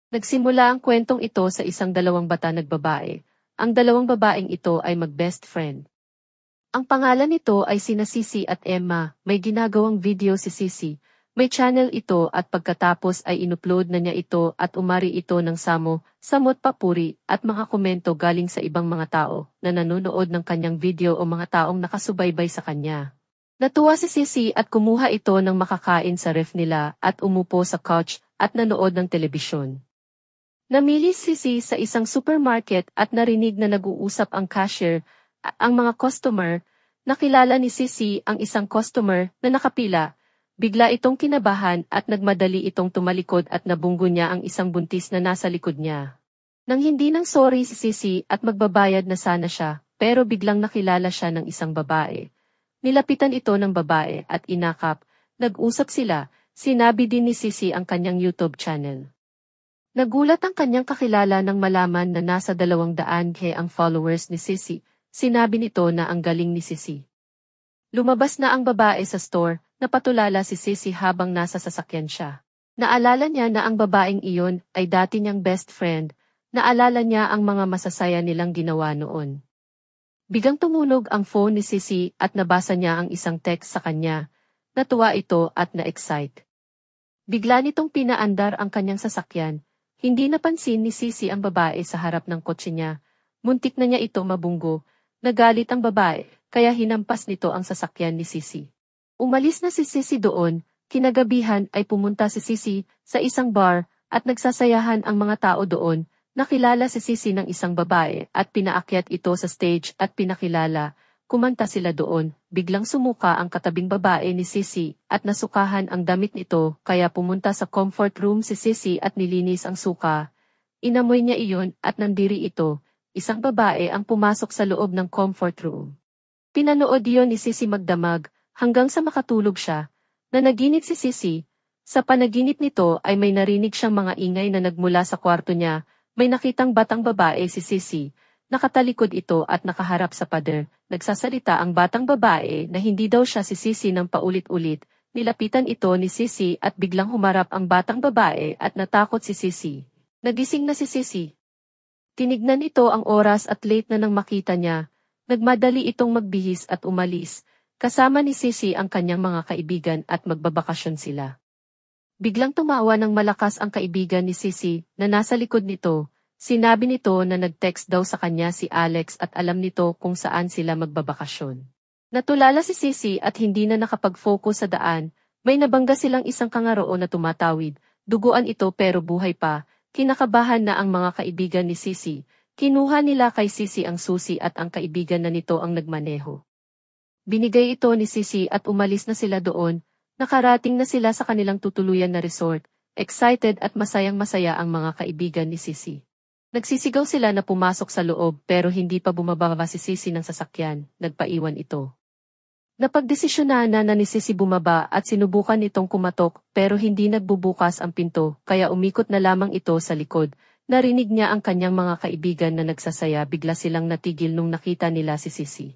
Nagsimula ang kwentong ito sa isang dalawang bata nagbabae. Ang dalawang babaeng ito ay mag-best friend. Ang pangalan nito ay sina Sisi at Emma. May ginagawang video si Sisi. May channel ito at pagkatapos ay inupload na niya ito at umari ito ng samot papuri at mga komento galing sa ibang mga tao na nanonood ng kanyang video o mga taong nakasubaybay sa kanya. Natuwa si Sisi at kumuha ito ng makakain sa ref nila at umupo sa couch at nanood ng telebisyon. Namili si Sisi sa isang supermarket at narinig na nag-uusap ang cashier, ang mga customer. Nakilala ni Sisi ang isang customer na nakapila. Bigla itong kinabahan at nagmadali itong tumalikod at nabunggo niya ang isang buntis na nasa likod niya. Nang hindi nang sorry si Sisi at magbabayad na sana siya, pero biglang nakilala siya ng isang babae. Nilapitan ito ng babae at inakap. Nag-usap sila. Sinabi din ni Sisi ang kanyang YouTube channel. Nagulat ang kanyang kakilala nang malaman na nasa 200K ang followers ni Sisi. Sinabi nito na ang galing ni Sisi. Lumabas na ang babae sa store, napatulala si Sisi habang nasa sasakyan siya. Naalala niya na ang babaeng iyon ay dati niyang best friend. Naalala niya ang mga masasaya nilang ginawa noon. Biglang tumunog ang phone ni Sisi at nabasa niya ang isang text sa kanya. Natuwa ito at na-excite. Bigla nitong pinaandar ang kanyang sasakyan. Hindi napansin ni Sisi ang babae sa harap ng kotse niya. Muntik na niya ito mabunggo. Nagalit ang babae, kaya hinampas nito ang sasakyan ni Sisi. Umalis na si Sisi doon. Kinagabihan ay pumunta si Sisi sa isang bar at nagsasayahan ang mga tao doon. Nakilala si Sisi ng isang babae at pinaakyat ito sa stage at pinakilala. Kumanta sila doon. Biglang sumuka ang katabing babae ni Sisi at nasukahan ang damit nito kaya pumunta sa comfort room si Sisi at nilinis ang suka. Inamoy niya iyon at nandiri ito. Isang babae ang pumasok sa loob ng comfort room. Pinanood iyon ni Sisi magdamag hanggang sa makatulog siya. Nanaginip si Sisi. Sa panaginip nito ay may narinig siyang mga ingay na nagmula sa kwarto niya. May nakitang batang babae si Sisi. Nakatalikod ito at nakaharap sa pader. Nagsasalita ang batang babae na hindi daw siya si Sisi ng paulit-ulit. Nilapitan ito ni Sisi at biglang humarap ang batang babae at natakot si Sisi. Nagising na si Sisi. Tinignan ito ang oras at late na nang makita niya. Nagmadali itong magbihis at umalis. Kasama ni Sisi ang kanyang mga kaibigan at magbabakasyon sila. Biglang tumawa ng malakas ang kaibigan ni Sisi na nasa likod nito. Sinabi nito na nag-text daw sa kanya si Alex at alam nito kung saan sila magbabakasyon. Natulala si Sisi at hindi na nakapag-focus sa daan. May nabangga silang isang kangaro na tumatawid. Duguan ito pero buhay pa. Kinakabahan na ang mga kaibigan ni Sisi. Kinuha nila kay Sisi ang susi at ang kaibigan na nito ang nagmaneho. Binigay ito ni Sisi at umalis na sila doon. Nakarating na sila sa kanilang tutuluyan na resort. Excited at masayang-masaya ang mga kaibigan ni Sisi. Nagsisigaw sila na pumasok sa loob pero hindi pa bumababa si Sisi ng sasakyan. Nagpaiwan ito. Napagdesisyonan na ni Sisi bumaba at sinubukan itong kumatok pero hindi nagbubukas ang pinto kaya umikot na lamang ito sa likod. Narinig niya ang kanyang mga kaibigan na nagsasaya bigla silang natigil nung nakita nila si Sisi.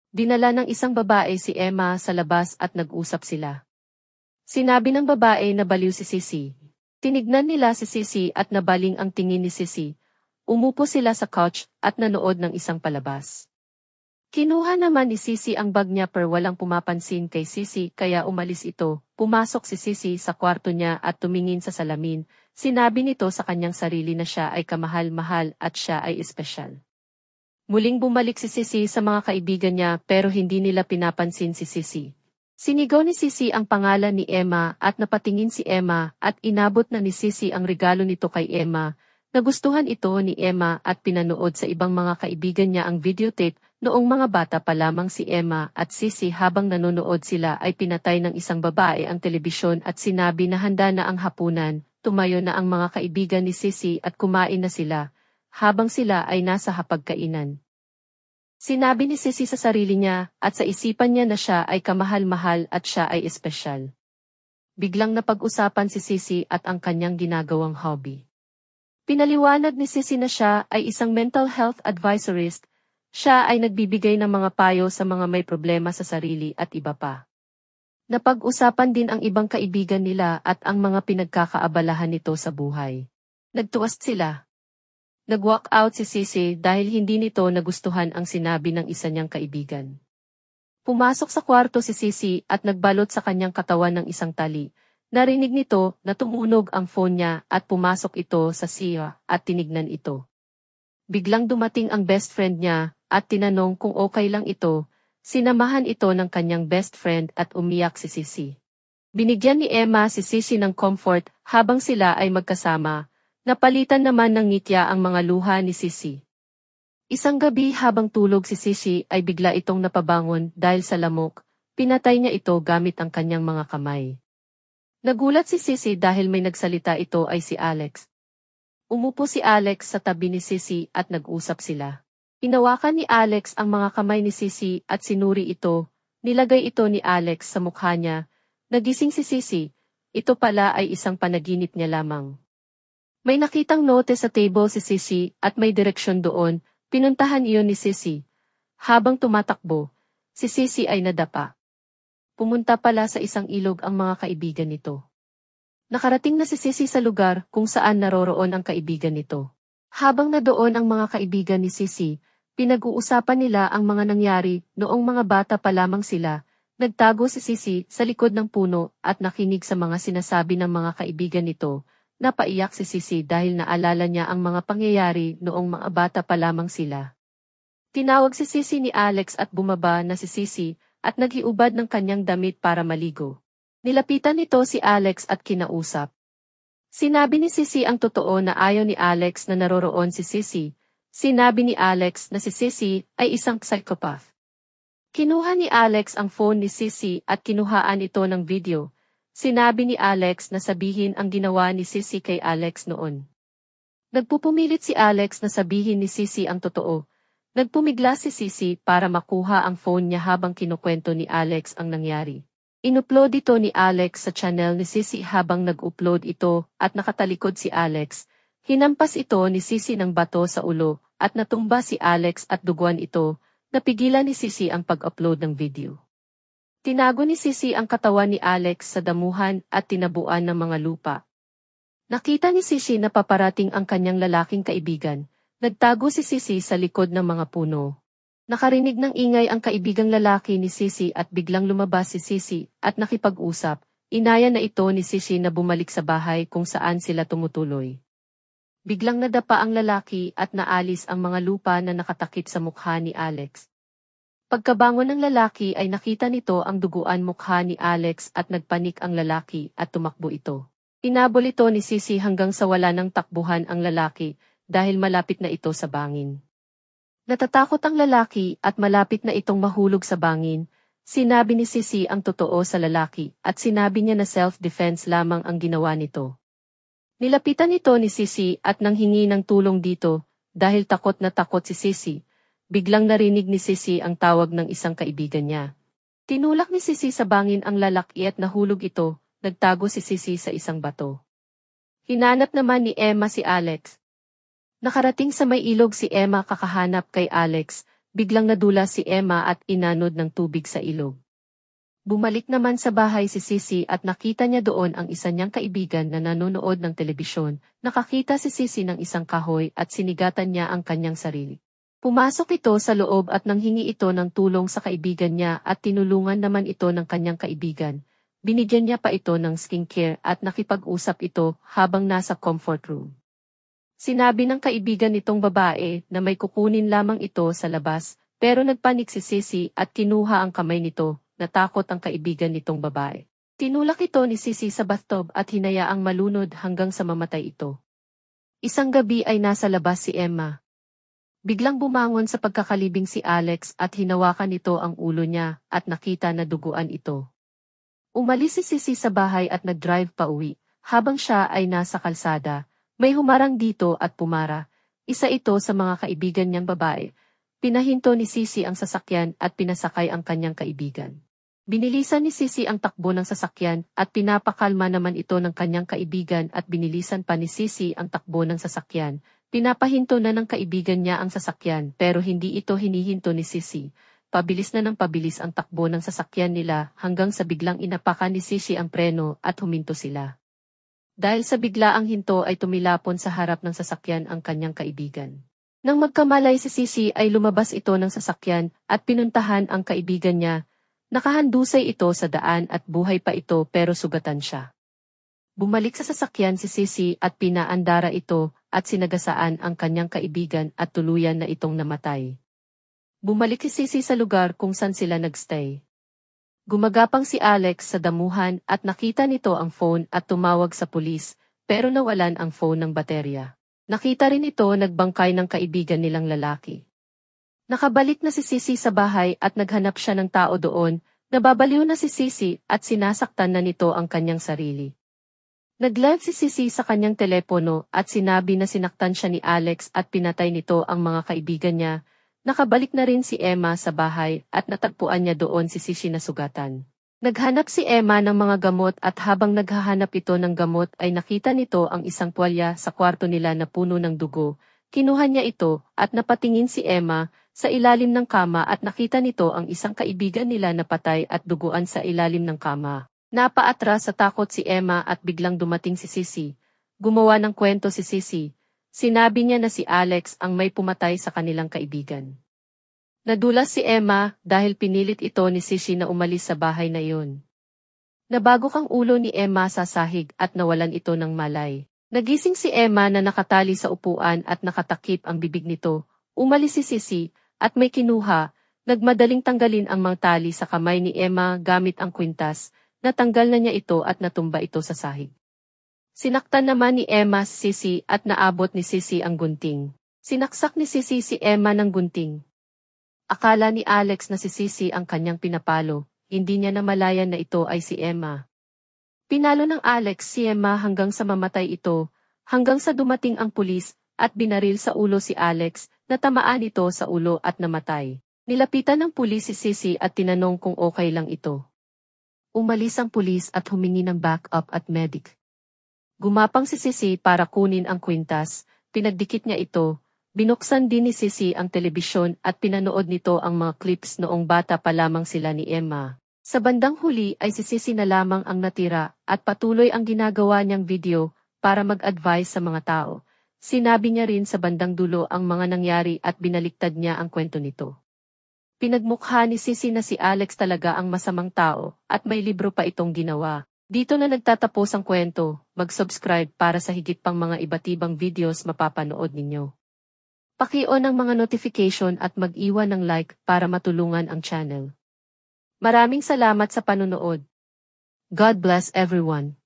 Dinala ng isang babae si Emma sa labas at nag-usap sila. Sinabi ng babae na baliw si Sisi. Tinignan nila si Sisi at nabaling ang tingin ni Sisi. Umupo sila sa couch at nanood ng isang palabas. Kinuha naman ni Sisi ang bag niya per walang pumapansin kay Sisi kaya umalis ito. Pumasok si Sisi sa kwarto niya at tumingin sa salamin. Sinabi nito sa kanyang sarili na siya ay kamahal-mahal at siya ay espesyal. Muling bumalik si Sisi sa mga kaibigan niya pero hindi nila pinapansin si Sisi. Sinigaw ni Sisi ang pangalan ni Emma at napatingin si Emma at inabot na ni Sisi ang regalo nito kay Emma. Nagustuhan ito ni Emma at pinanood sa ibang mga kaibigan niya ang videotape. Noong mga bata pa lamang si Emma at Sisi habang nanonood sila ay pinatay ng isang babae ang telebisyon at sinabi na handa na ang hapunan. Tumayo na ang mga kaibigan ni Sisi at kumain na sila, habang sila ay nasa hapagkainan. Sinabi ni Sisi sa sarili niya at sa isipan niya na siya ay kamahal-mahal at siya ay espesyal. Biglang napag-usapan si Sisi at ang kanyang ginagawang hobby. Pinaliwanag ni Sisi na siya ay isang mental health advisorist. Siya ay nagbibigay ng mga payo sa mga may problema sa sarili at iba pa. Napag-usapan din ang ibang kaibigan nila at ang mga pinagkakaabalahan nito sa buhay. Nagtuwas sila. Nag-walk out si Sisi dahil hindi nito nagustuhan ang sinabi ng isa niyang kaibigan. Pumasok sa kwarto si Sisi at nagbalot sa kanyang katawan ng isang tali. Narinig nito na tumunog ang phone niya at pumasok ito sa siya at tinignan ito. Biglang dumating ang best friend niya at tinanong kung okay lang ito. Sinamahan ito ng kanyang best friend at umiyak si Sisi. Binigyan ni Emma si Sisi ng comfort habang sila ay magkasama. Napalitan naman ng ngitya ang mga luha ni Sisi. Isang gabi habang tulog si Sisi ay bigla itong napabangon dahil sa lamok. Pinatay niya ito gamit ang kanyang mga kamay. Nagulat si Sisi dahil may nagsalita ito ay si Alex. Umupo si Alex sa tabi ni Sisi at nag-usap sila. Hinawakan ni Alex ang mga kamay ni Sisi at sinuri ito. Nilagay ito ni Alex sa mukha niya. Nagising si Sisi. Ito pala ay isang panaginip niya lamang. May nakitang note sa table si Sisi at may direksyon doon. Pinuntahan iyon ni Sisi. Habang tumatakbo, si Sisi ay nadapa. Pumunta pala sa isang ilog ang mga kaibigan nito. Nakarating na si Sisi sa lugar kung saan naroroon ang kaibigan nito. Habang nadoon ang mga kaibigan ni Sisi, pinag-uusapan nila ang mga nangyari noong mga bata pa lamang sila. Nagtago si Sisi sa likod ng puno at nakinig sa mga sinasabi ng mga kaibigan nito. Napaiyak si Sisi dahil naalala niya ang mga pangyayari noong mga bata pa lamang sila. Tinawag si Sisi ni Alex at bumaba na si Sisi at naghiubad ng kanyang damit para maligo. Nilapitan nito si Alex at kinausap. Sinabi ni Sisi ang totoo na ayaw ni Alex na naroroon si Sisi. Sinabi ni Alex na si Sisi ay isang psychopath. Kinuha ni Alex ang phone ni Sisi at kinuhaan ito ng video. Sinabi ni Alex na sabihin ang ginawa ni Sisi kay Alex noon. Nagpupumilit si Alex na sabihin ni Sisi ang totoo. Nagpumigla si Sisi para makuha ang phone niya habang kinukwento ni Alex ang nangyari. Inupload ito ni Alex sa channel ni Sisi habang nag-upload ito at nakatalikod si Alex. Hinampas ito ni Sisi ng bato sa ulo at natumba si Alex at duguan ito. Napigilan ni Sisi ang pag-upload ng video. Tinago ni Sisi ang katawan ni Alex sa damuhan at tinabuan ng mga lupa. Nakita ni Sisi na paparating ang kanyang lalaking kaibigan. Nagtago si Sisi sa likod ng mga puno. Nakarinig ng ingay ang kaibigang lalaki ni Sisi at biglang lumabas si Sisi at nakipag-usap. Inaya na ito ni Sisi na bumalik sa bahay kung saan sila tumutuloy. Biglang nadapa ang lalaki at naalis ang mga lupa na nakatakip sa mukha ni Alex. Pagkabangon ng lalaki ay nakita nito ang duguan mukha ni Alex at nagpanik ang lalaki at tumakbo ito. Inabol ito ni Sisi hanggang sa wala ng takbuhan ang lalaki dahil malapit na ito sa bangin. Natatakot ang lalaki at malapit na itong mahulog sa bangin. Sinabi ni Sisi ang totoo sa lalaki at sinabi niya na self-defense lamang ang ginawa nito. Nilapitan ito ni Sisi at nanghingi ng tulong dito dahil takot na takot si Sisi. Biglang narinig ni Sisi ang tawag ng isang kaibigan niya. Tinulak ni Sisi sa bangin ang lalaki at nahulog ito. Nagtago si Sisi sa isang bato. Hinanap naman ni Emma si Alex. Nakarating sa may ilog si Emma kakahanap kay Alex. Biglang nadula si Emma at inanod ng tubig sa ilog. Bumalik naman sa bahay si Sisi at nakita niya doon ang isa niyang kaibigan na nanonood ng telebisyon. Nakakita si Sisi ng isang kahoy at sinigatan niya ang kanyang sarili. Pumasok ito sa loob at nanghingi ito ng tulong sa kaibigan niya at tinulungan naman ito ng kanyang kaibigan. Binigyan niya pa ito ng skincare at nakipag-usap ito habang nasa comfort room. Sinabi ng kaibigan nitong babae na may kukunin lamang ito sa labas, pero nagpanik si Sisi at kinuha ang kamay nito. Natakot ang kaibigan nitong babae. Tinulak ito ni Sisi sa bathtub at hinayaang malunod hanggang sa mamatay ito. Isang gabi ay nasa labas si Emma. Biglang bumangon sa pagkakalibing si Alex at hinawakan nito ang ulo niya at nakita na duguan ito. Umalis si Sisi sa bahay at nag-drive pa uwi. Habang siya ay nasa kalsada, may humarang dito at pumara. Isa ito sa mga kaibigan niyang babae. Pinahinto ni Sisi ang sasakyan at pinasakay ang kanyang kaibigan. Binilisan ni Sisi ang takbo ng sasakyan at pinapakalma naman ito ng kanyang kaibigan at binilisan pa ni Sisi ang takbo ng sasakyan. Pinapahinto na ng kaibigan niya ang sasakyan pero hindi ito hinihinto ni Sisi. Pabilis na ng pabilis ang takbo ng sasakyan nila hanggang sa biglang inapakan ni Sisi ang preno at huminto sila. Dahil sa biglaang hinto ay tumilapon sa harap ng sasakyan ang kanyang kaibigan. Nang magkamalay si Sisi ay lumabas ito ng sasakyan at pinuntahan ang kaibigan niya. Nakahandusay ito sa daan at buhay pa ito pero sugatan siya. Bumalik sa sasakyan si Sisi at pinaandara ito at sinagasaan ang kanyang kaibigan at tuluyan na itong namatay. Bumalik si Sisi sa lugar kung saan sila nagstay. Gumagapang si Alex sa damuhan at nakita nito ang phone at tumawag sa pulis, pero nawalan ang phone ng baterya. Nakita rin ito nagbangkay ng kaibigan nilang lalaki. Nakabalik na si Sisi sa bahay at naghanap siya ng tao doon, nababaliw na si Sisi at sinasaktan na nito ang kanyang sarili. Nag-live si Sisi sa kanyang telepono at sinabi na sinaktan siya ni Alex at pinatay nito ang mga kaibigan niya. Nakabalik na rin si Emma sa bahay at natagpuan niya doon si Sisi na sugatan. Naghanap si Emma ng mga gamot at habang naghahanap ito ng gamot ay nakita nito ang isang tuwalya sa kwarto nila na puno ng dugo. Kinuha niya ito at napatingin si Emma sa ilalim ng kama at nakita nito ang isang kaibigan nila na patay at duguan sa ilalim ng kama. Napaatras sa takot si Emma at biglang dumating si Sisi. Gumawa ng kwento si Sisi. Sinabi niya na si Alex ang may pumatay sa kanilang kaibigan. Nadulas si Emma dahil pinilit ito ni Sisi na umalis sa bahay na iyon. Nabagok ang ulo ni Emma sa sahig at nawalan ito ng malay. Nagising si Emma na nakatali sa upuan at nakatakip ang bibig nito. Umalis si Sisi at may kinuha. Nagmadaling tanggalin ang mga tali sa kamay ni Emma gamit ang kwintas. Natanggal na niya ito at natumba ito sa sahig. Sinaktan naman ni Emma si Sisi at naabot ni Sisi ang gunting. Sinaksak ni Sisi si Emma ng gunting. Akala ni Alex na si Sisi ang kanyang pinapalo, hindi niya namalayan na ito ay si Emma. Pinalo ng Alex si Emma hanggang sa mamatay ito, hanggang sa dumating ang pulis at binaril sa ulo si Alex, natamaan ito sa ulo at namatay. Nilapitan ng pulis si Sisi at tinanong kung okay lang ito. Umalis ang pulis at humingi ng backup at medic. Gumapang si Sisi para kunin ang kwintas, pinagdikit niya ito, binuksan din ni Sisi ang telebisyon at pinanood nito ang mga clips noong bata pa lamang sila ni Emma. Sa bandang huli ay si Sisi na lamang ang natira at patuloy ang ginagawa niyang video para mag-advise sa mga tao. Sinabi niya rin sa bandang dulo ang mga nangyari at binaliktad niya ang kwento nito. Pinagmukha ni Sisi na si Alex talaga ang masamang tao at may libro pa itong ginawa. Dito na nagtatapos ang kwento, mag-subscribe para sa higit pang mga iba't ibang videos mapapanood ninyo. Paki-on ang mga notification at mag-iwan ng like para matulungan ang channel. Maraming salamat sa panonood. God bless everyone.